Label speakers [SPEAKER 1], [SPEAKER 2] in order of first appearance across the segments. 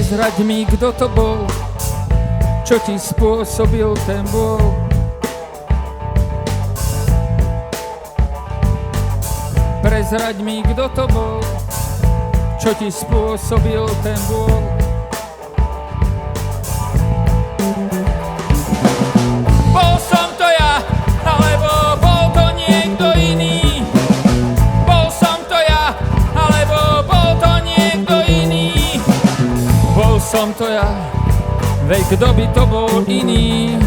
[SPEAKER 1] Prezraď mi, kto to bol, čo ti spôsobil ten bol. Prezraď mi, kto to bol, čo ti spôsobil ten bol. Bol som to ja, alebo bol to niekto iný. Bol som to ja, alebo bol to niekto iný. Bol som to ja, veď kto by to bol iný.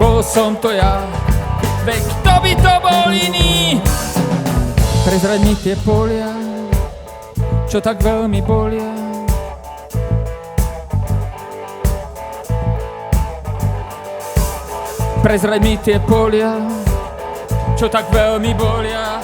[SPEAKER 1] Bol som to ja, veď kto by to bol iný. Prezraď mi tie polia, čo tak veľmi bolia. Prezraď mi tie polia, čo tak veľmi bolia.